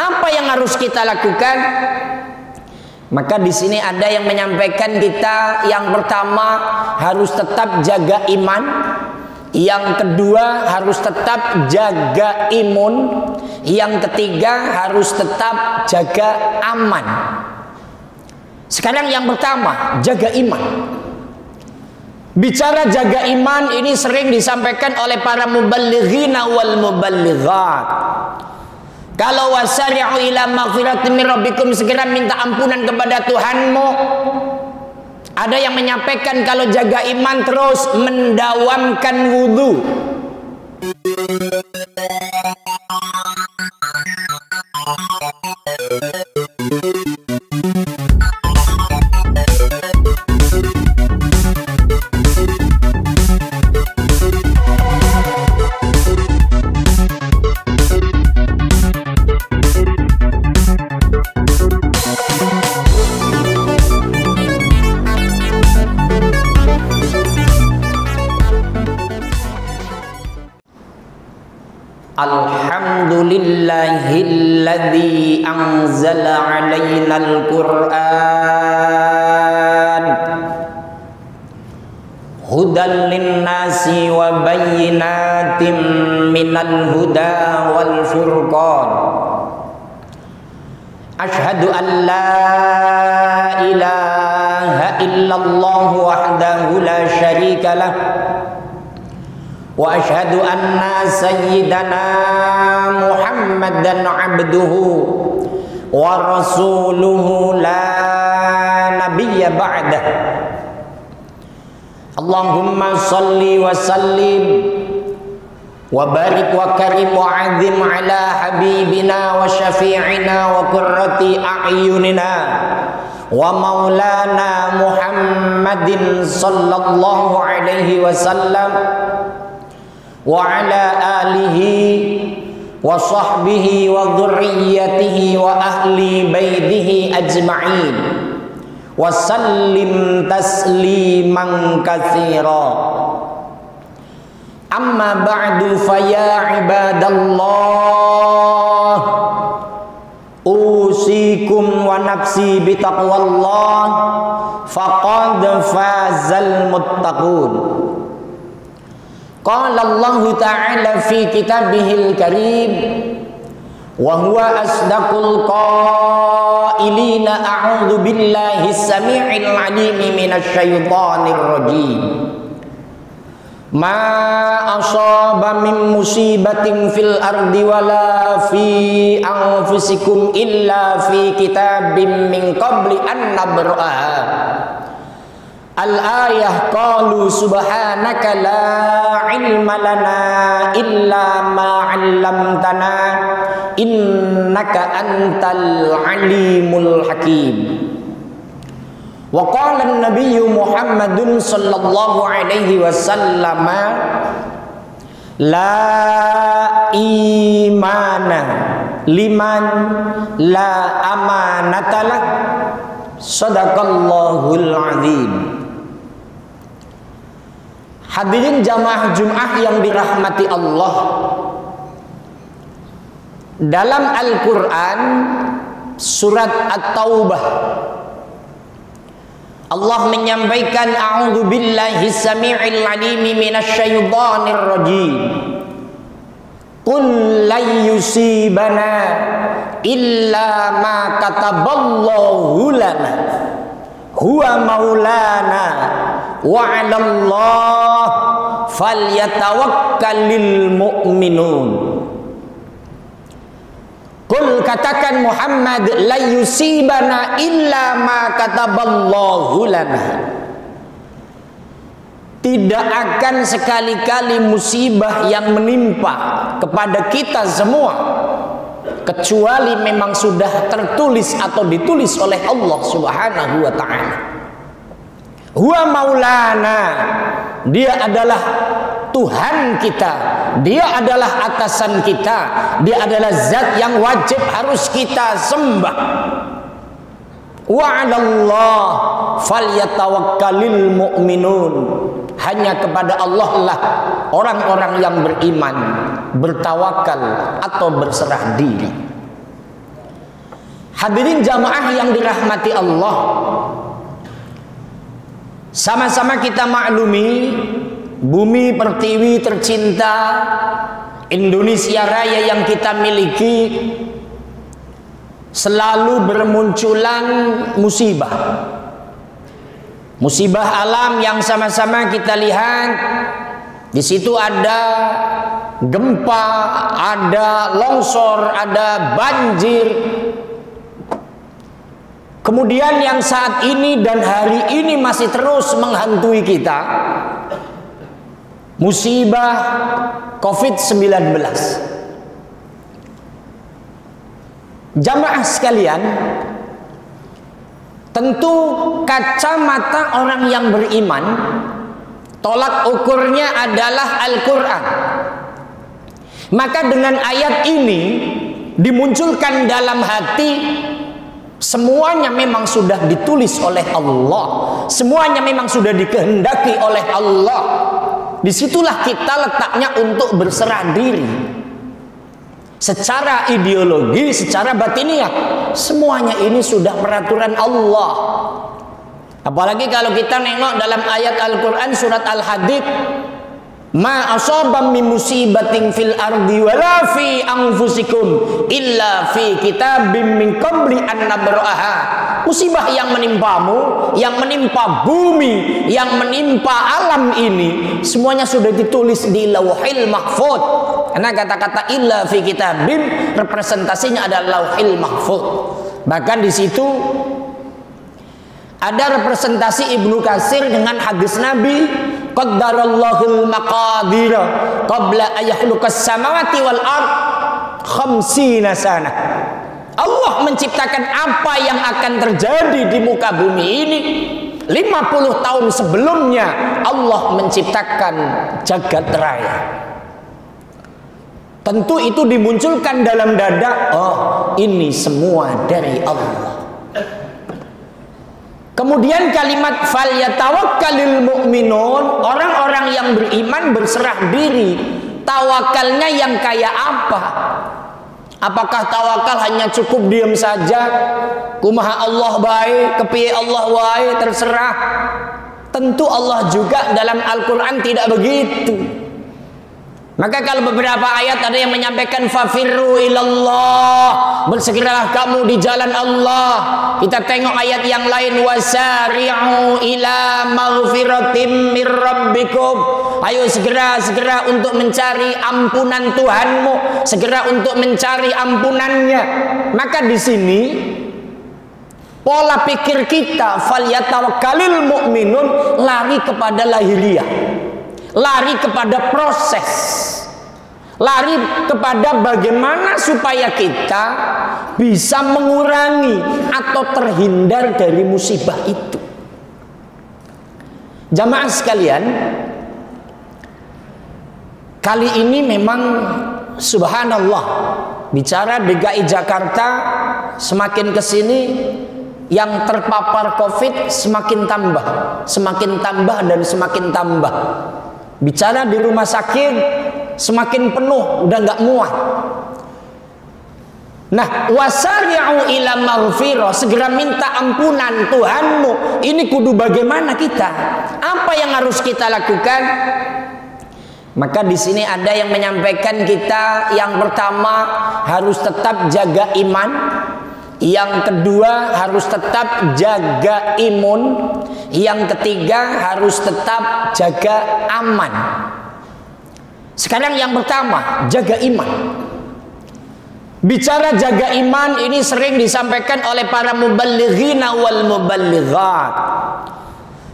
Apa yang harus kita lakukan? Maka di sini ada yang menyampaikan kita, yang pertama harus tetap jaga iman, yang kedua harus tetap jaga imun, yang ketiga harus tetap jaga aman. Sekarang yang pertama, jaga iman. Bicara jaga iman ini sering disampaikan oleh para muballighina wal muballighat. Kalau wasari'u ila maghfiratin min rabbikum, segera minta ampunan kepada Tuhanmu. Ada yang menyampaikan kalau jaga iman terus mendawamkan wudu. Alhamdulillahilladzi anzala 'alainal Qur'an hudan linnasi wa bayyinatin minal huda wal furqan. Asyhadu an la ilaha illallah wahdahu la syarikalah wa asyhadu anna sayyidana Muhammadan abduhu wa rasuluhu la nabiyya ba'dah. Allahumma salli wa sallim wa barik wa karim wa azim ala habibina wa syafi'ina wa qurrati a'yunina wa maulana Muhammadin sallallahu alaihi wasallam wa ala alihi wa sahbihi wa dhurriyyatihi wa ahli baitihi ajma'in wa sallim tasliman katsira. Amma ba'du fa ya ibadallah, usikum wa nafsi bitaqwallah faqad fazal muttaqun. Qala Allah Ta'ala fi kitabihil karim wa huwa asdaqul qailina a'udzu billahi samii'il 'aliim minasy syaithaanir rajiim. Ma asaba min musibatin fil ardi wala fi anfusikum illa fi kitabim min qabli an nabra'aha. Al-ayah qalu subhanaka la ilma lana illa ma 'allamtana innaka antal alimul hakim. Wa qala an-nabiyyu Muhammadun sallallahu alaihi wasallam la imana liman la amanatalah. Sadaqallahul azim. Hadirin jamaah Jumat yang dirahmati Allah, dalam Al-Quran surat At-Taubah Allah menyampaikan a'udzu billahi samii'il 'aliim minasy syaithaanir rajiim. Qul la yusibana illa ma kataballahu lana huwa maulana wa 'alallah falyatawakkalul mu'minun. Qul, katakan Muhammad, la yusibana illa ma kataballahu lana, tidak akan sekali-kali musibah yang menimpa kepada kita semua kecuali memang sudah tertulis atau ditulis oleh Allah Subhanahu wa ta'ala. Huwa maulana, dia adalah Tuhan kita, dia adalah atasan kita, dia adalah zat yang wajib harus kita sembah. Wa 'alallah falyatawakkalul mu'minun, hanya kepada Allah lah orang-orang yang beriman bertawakal atau berserah diri. Hadirin jamaah yang dirahmati Allah, sama-sama kita maklumi bumi pertiwi tercinta Indonesia Raya yang kita miliki selalu bermunculan musibah. Musibah alam yang sama-sama kita lihat. Di situ ada gempa, ada longsor, ada banjir. Kemudian yang saat ini dan hari ini masih terus menghantui kita, musibah COVID-19. Jamaah sekalian, tentu kacamata orang yang beriman, tolak ukurnya adalah Al-Quran. Maka dengan ayat ini dimunculkan dalam hati, semuanya memang sudah ditulis oleh Allah, semuanya memang sudah dikehendaki oleh Allah. Disitulah kita letaknya untuk berserah diri. Secara ideologi, secara batiniah, semuanya ini sudah peraturan Allah. Apalagi kalau kita nengok dalam ayat Al-Quran surat Al-Hadid, ma asabam min musibatin fil ardi wala fi anfusikum illa fi kitabim min qabli an nabraha. Musibah yang menimpamu, yang menimpa bumi, yang menimpa alam ini, semuanya sudah ditulis di Lauhil Mahfuz. Karena kata-kata illa fi kitabim representasinya adalah Lauhil Mahfuz. Bahkan di situ ada representasi Ibnu Katsir dengan hadis Nabi, qaddarallahul maqadira qabla ayakhluqas samawati wal ard khamsina sana. Allah menciptakan apa yang akan terjadi di muka bumi ini 50 tahun sebelumnya. Allah menciptakan jagat raya. Tentu itu dimunculkan dalam dada, oh ini semua dari Allah. Kemudian kalimat falyatawakkalul mu'minun, orang-orang yang beriman berserah diri. Tawakalnya yang kayak apa? Apakah tawakal hanya cukup diam saja? Kumaha Allah baik, kepiye Allah baik, terserah. Tentu Allah juga dalam Al-Quran tidak begitu. Maka kalau beberapa ayat ada yang menyampaikan fafirru ilallah, bersegeralah kamu di jalan Allah. Kita tengok ayat yang lain, wasari'u ila maghfiratim mir rabbikum. Ayo segera untuk mencari ampunan Tuhanmu, segera untuk mencari ampunannya. Maka di sini pola pikir kita falyatawakkalul mu'minun lari kepada lahiriah, lari kepada proses, lari kepada bagaimana supaya kita bisa mengurangi atau terhindar dari musibah itu. Jamaah sekalian, kali ini memang subhanallah, bicara DKI Jakarta semakin kesini yang terpapar COVID semakin tambah dan semakin tambah. Bicara di rumah sakit semakin penuh, udah nggak muat. Nah, wasari'u ila maghfirah, segera minta ampunan Tuhanmu. Ini kudu bagaimana kita? Apa yang harus kita lakukan? Maka di sini ada yang menyampaikan kita, yang pertama harus tetap jaga iman, yang kedua harus tetap jaga imun, yang ketiga harus tetap jaga aman. Sekarang yang pertama, jaga iman. Bicara jaga iman ini sering disampaikan oleh para muballighina wal muballighat.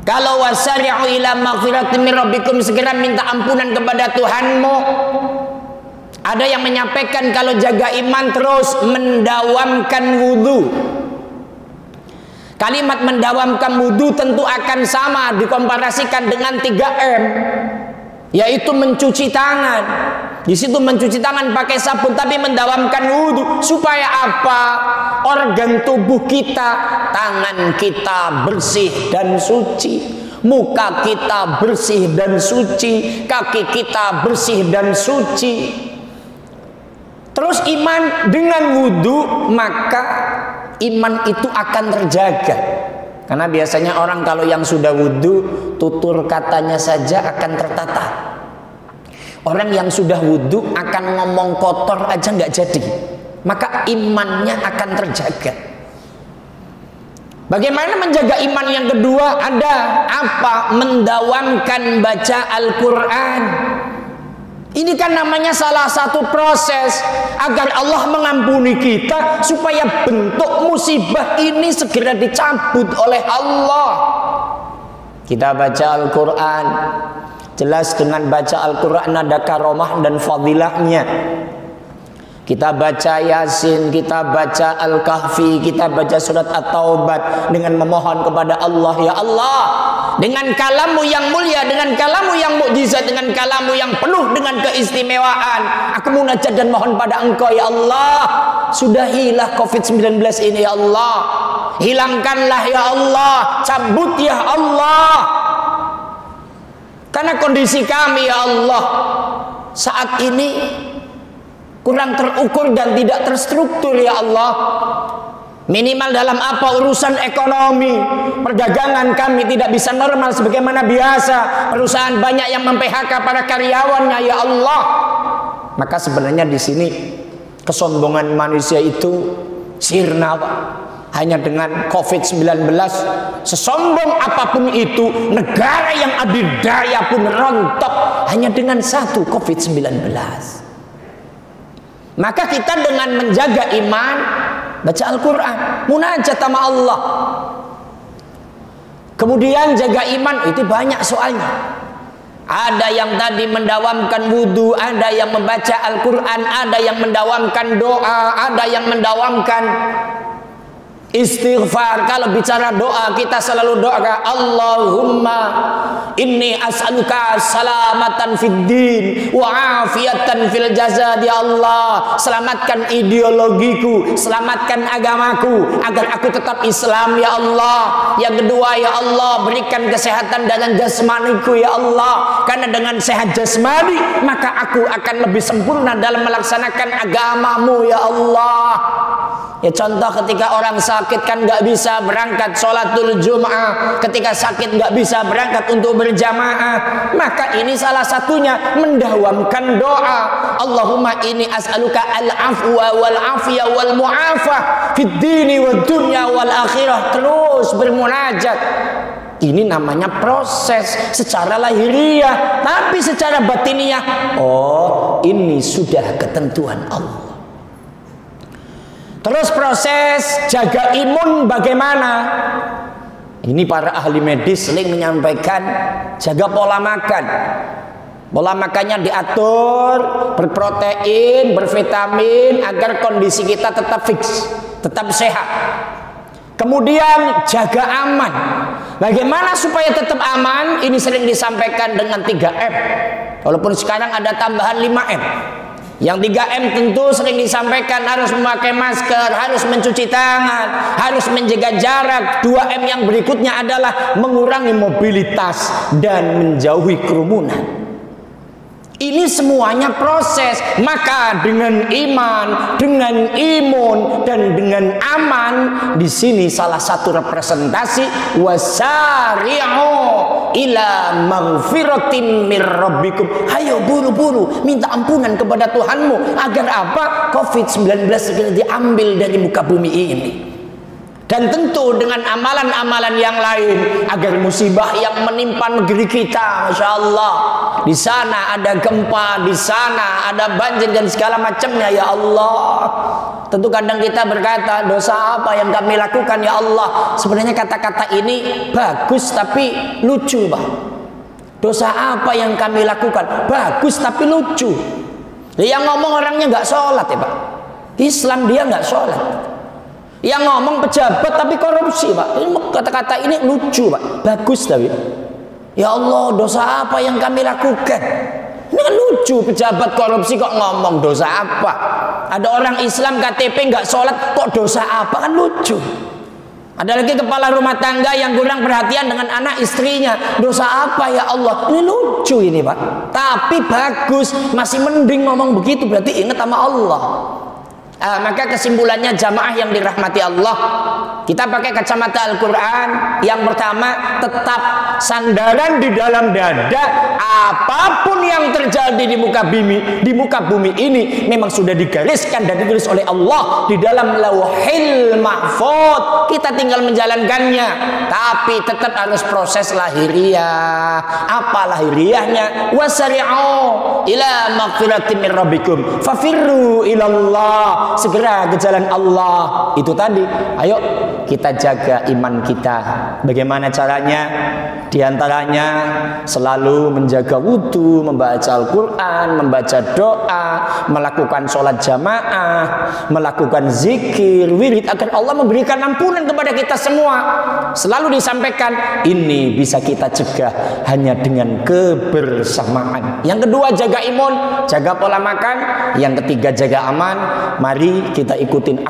Kalau wasari'u ila maghfiratin mir rabbikum, segera minta ampunan kepada Tuhanmu. Ada yang menyampaikan kalau jaga iman terus mendawamkan wudu. Kalimat mendawamkan wudu tentu akan sama dikomparasikan dengan 3M, yaitu mencuci tangan. Di situ mencuci tangan pakai sabun, tapi mendawamkan wudu supaya apa? Organ tubuh kita, tangan kita bersih dan suci, muka kita bersih dan suci, kaki kita bersih dan suci. Terus iman dengan wudu, maka iman itu akan terjaga. Karena biasanya orang kalau yang sudah wudhu, tutur katanya saja akan tertata. Orang yang sudah wudhu akan ngomong kotor aja nggak jadi, maka imannya akan terjaga. Bagaimana menjaga iman yang kedua? Ada apa? Mendawamkan baca Al-Quran. Ini kan namanya salah satu proses agar Allah mengampuni kita, supaya bentuk musibah ini segera dicabut oleh Allah. Kita baca Al-Quran, jelas dengan baca Al-Quran ada karomah dan fadilahnya. Kita baca Yasin, kita baca Al-Kahfi, kita baca surat At-Taubat dengan memohon kepada Allah, ya Allah, dengan kalamu yang mulia, dengan kalamu yang mukjizat, dengan kalamu yang penuh dengan keistimewaan, aku munajat dan mohon pada Engkau, ya Allah, sudahilah COVID-19 ini, ya Allah, hilangkanlah, ya Allah, cabut, ya Allah, karena kondisi kami, ya Allah, saat ini kurang terukur dan tidak terstruktur, ya Allah. Minimal dalam apa? Urusan ekonomi, perdagangan kami tidak bisa normal sebagaimana biasa. Perusahaan banyak yang mem-PHK para karyawannya, ya Allah. Maka sebenarnya di sini kesombongan manusia itu sirna, Pak. Hanya dengan COVID-19, sesombong apapun itu, negara yang adidaya pun rontok hanya dengan satu COVID-19. Maka kita dengan menjaga iman, baca Al-Quran, munajat sama Allah, kemudian jaga iman, itu banyak soalnya. Ada yang tadi mendawamkan wudhu, ada yang membaca Al-Quran, ada yang mendawamkan doa, ada yang mendawamkan istighfar. Kalau bicara doa, kita selalu doa, Allahumma inni as'aluka salamatan fid din wa afiatan fil jasad, ya Allah, selamatkan ideologiku, selamatkan agamaku agar aku tetap Islam, ya Allah. Yang kedua, ya Allah, berikan kesehatan dalam jasmaniku, ya Allah, karena dengan sehat jasmani maka aku akan lebih sempurna dalam melaksanakan agamamu, ya Allah. Ya contoh ketika orang sakit kan nggak bisa berangkat sholatul Jum'ah, ketika sakit nggak bisa berangkat untuk berjamaah, maka ini salah satunya mendawamkan doa. Allahumma inni as'aluka al-afwa wal afiyah wal mu'afah fid dini wad dunya wal akhirah. Terus bermunajat. Ini namanya proses secara lahiriah, tapi secara batiniah, oh ini sudah ketentuan Allah. Terus proses jaga imun bagaimana? Ini para ahli medis sering menyampaikan jaga pola makan. Pola makannya diatur, berprotein, bervitamin, agar kondisi kita tetap fix, tetap sehat. Kemudian jaga aman. Bagaimana supaya tetap aman? Ini sering disampaikan dengan 3M. Walaupun sekarang ada tambahan 5M. Yang 3M tentu sering disampaikan, harus memakai masker, harus mencuci tangan, harus menjaga jarak. 2M yang berikutnya adalah mengurangi mobilitas dan menjauhi kerumunan. Ini semuanya proses. Maka dengan iman, dengan imun, dan dengan aman, di sini salah satu representasi wasari'u ila maghfiratin mir rabbikum. Ayo buru-buru minta ampunan kepada Tuhanmu agar apa? COVID-19 segera diambil dari muka bumi ini. Dan tentu dengan amalan-amalan yang lain agar musibah yang menimpa negeri kita, Masya Allah, di sana ada gempa, di sana ada banjir dan segala macamnya, ya Allah. Tentu kadang kita berkata, dosa apa yang kami lakukan, ya Allah. Sebenarnya kata-kata ini bagus tapi lucu, Pak. Dosa apa yang kami lakukan? Bagus tapi lucu. Yang ngomong orangnya nggak sholat, ya Pak. Islam dia nggak sholat. Yang ngomong pejabat tapi korupsi, Pak. Kata-kata ini lucu, Pak. Bagus tapi, ya Allah, dosa apa yang kami lakukan? Ini kan lucu, pejabat korupsi kok ngomong dosa apa? Ada orang Islam KTP nggak sholat kok dosa apa? Kan lucu. Ada lagi kepala rumah tangga yang kurang perhatian dengan anak istrinya, dosa apa ya Allah? Ini lucu ini, Pak. Tapi bagus, masih mending ngomong begitu, berarti ingat sama Allah. Maka kesimpulannya jamaah yang dirahmati Allah, kita pakai kacamata Al-Quran. Yang pertama, tetap sandaran di dalam dada. Apapun yang terjadi di muka bumi ini memang sudah digariskan dan ditulis oleh Allah di dalam Lauhil Mahfuz. Kita tinggal menjalankannya, tapi tetap harus proses lahiriah. Apa lahiriahnya? Wasari'u ila maghfiratin min rabbikum fafirru ilallah. Segera ke jalan Allah. Itu tadi. Ayo kita jaga iman kita. Bagaimana caranya? Di antaranya selalu menjaga wudu, membaca Al-Quran, membaca doa, melakukan sholat jamaah, melakukan zikir, wirid, agar Allah memberikan ampunan kepada kita semua. Selalu disampaikan, ini bisa kita cegah hanya dengan kebersamaan. Yang kedua, jaga imun, jaga pola makan. Yang ketiga, jaga aman. Mari kita ikutin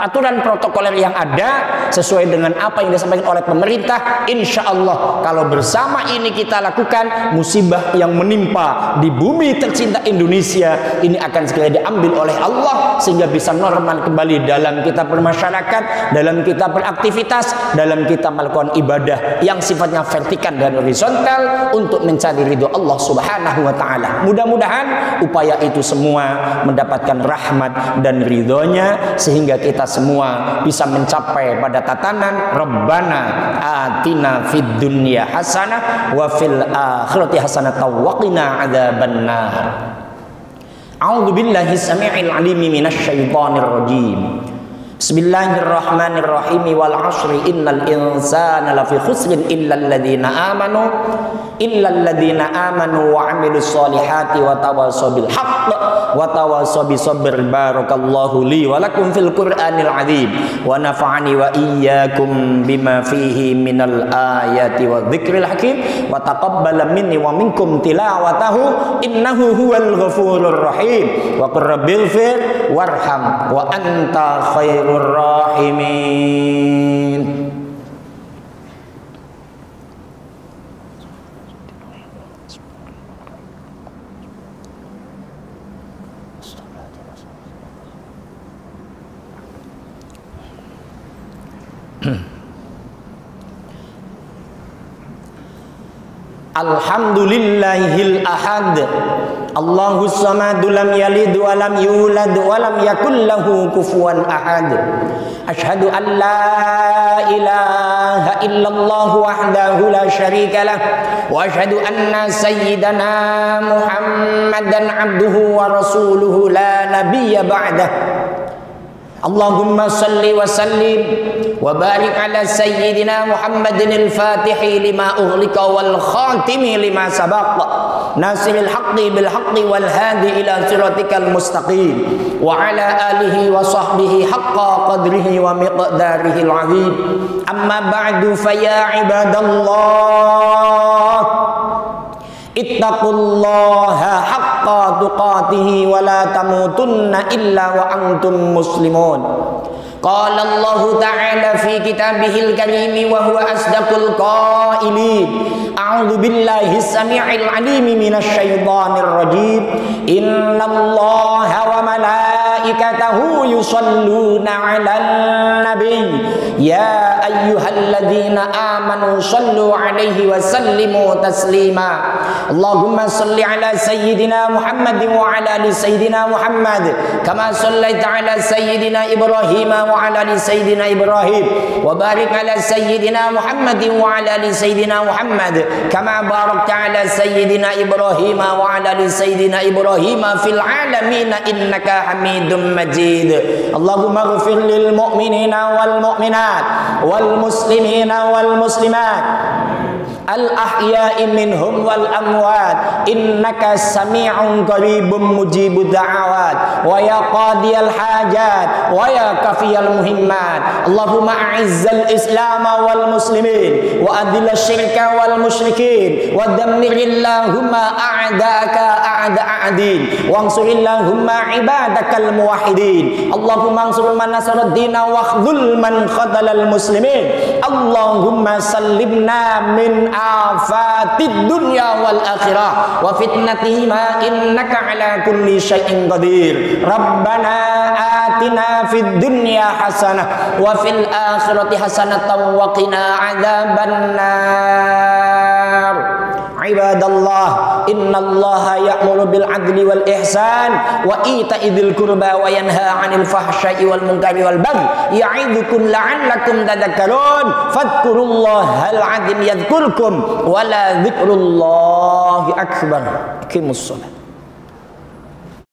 aturan protokoler yang ada sesuai dengan apa yang disampaikan oleh pemerintah. Insya Allah kalau bersama ini kita lakukan, musibah yang menimpa di bumi tercinta Indonesia ini akan segera diambil oleh Allah sehingga bisa normal kembali dalam kita bermasyarakat, dalam kita beraktivitas, dalam kita melakukan ibadah yang sifatnya vertikal dan horizontal untuk mencari ridho Allah Subhanahu wa taala. Mudah-mudahan upaya itu semua mendapatkan rahmat dan ridhonya sehingga kita semua bisa mencapai pada tatanan Rabbana atina fid dunya hasanah wa fil akhirati hasanah wa qina adzabannar. A'udzu billahi samii'il 'aliim minasy syaithaanir rajiim. Bismillahirrahmanirrahim. Wal 'ashri innal insana lafi khusrin illal ladzina amanu wa 'amilus solihati wa tawassaw bil haqq wa tawassaw bis sabr. Barakallahu li wa lakum fil Qur'anil 'azim wa nafa'ani wa iyyakum bima fihi minal ayati wa dzikril hakim wa taqabbala minni wa minkum tilawatahu innahu huwal ghafurur rahim wa qur rabbighfir warham wa anta khairur rahimin. Alhamdulillahil ahad Allahus samad lam yalid wa lam yulad wa lam yakul lahu kufuwan ahad. Asyhadu an la ilaha illallah wahdahu la syarika lah wa asyhadu anna sayyidana Muhammadan abduhu wa rasuluhu la nabiyya ba'dah. Allahumma salli wa sallim wa barik ala sayyidina Muhammadin al-fatihi lima ughliqa wal khatimi lima sabaq nasiril haqqi bil haqqi wal hadi ila siratikal mustaqim wa ala alihi wa sahbihi haqqa qadrihi wa miqdarihi al-azim. Amma ba'du fa ya ibadallah ittaqullaha haqqa tuqatihi wa la tamutunna illa wa antum muslimun. Qala Allah ta'ala fi kitabihil karim wa huwa asdaqul qailin. A'udzu billahi samii'il 'aliim minasy syaithaanir rajiim. Innallaha wa malaikatahu yusholluna 'alan nabiy ya ayyuhalladzina amanu shallu 'alaihi wa sallimu taslima. Allahumma shalli 'ala sayyidina Muhammadin wa 'ala ali sayyidina Muhammad kama shallaita 'ala sayyidina Ibrahim wa 'ala ali sayyidina Ibrahim wa barik 'ala sayyidina Muhammadin wa 'ala ali sayyidina Muhammad kama barakta 'ala sayyidina Ibrahim wa 'ala ali sayyidina Ibrahim fil 'alamin innaka Hamidum Majid. Allahumma ighfir lil mu'minina wal mu'minat wal muslimina wal muslimat al-ahya'i minhum wal amwat innaka sami'un qaribun mujibud da'awat wa ya qadiyal hajat wa ya kafiyal muhimmat. Allahumma a'izzal islam wal muslimin wa adhil syirka wal musyrikin wa dammirillahumma a'daka a'da'a din wa ansurillahumma ibadakal muwahhidin. Allahumma ansur man nasara ad-din wa khudhul man khadalal muslimin. Allahumma sallimna min afatid dunya wal akhirah wa fitnatihima innaka ala kulli syai'in qadir. Rabbana atina fid dunya hasanah wa fil akhirati hasanatan wa qina adzabannar. Ibadallah, innallaha ya'muru bil adli wal ihsan wa ita'i dzil qurba wa yanha 'anil fahsya'i wal munkari wal baghi ya'idzukum la'allakum tadhakkarun. Fadhkurullahal 'azim yadhkurkum wa la dzikrullahi akbar. Aqimus shalah.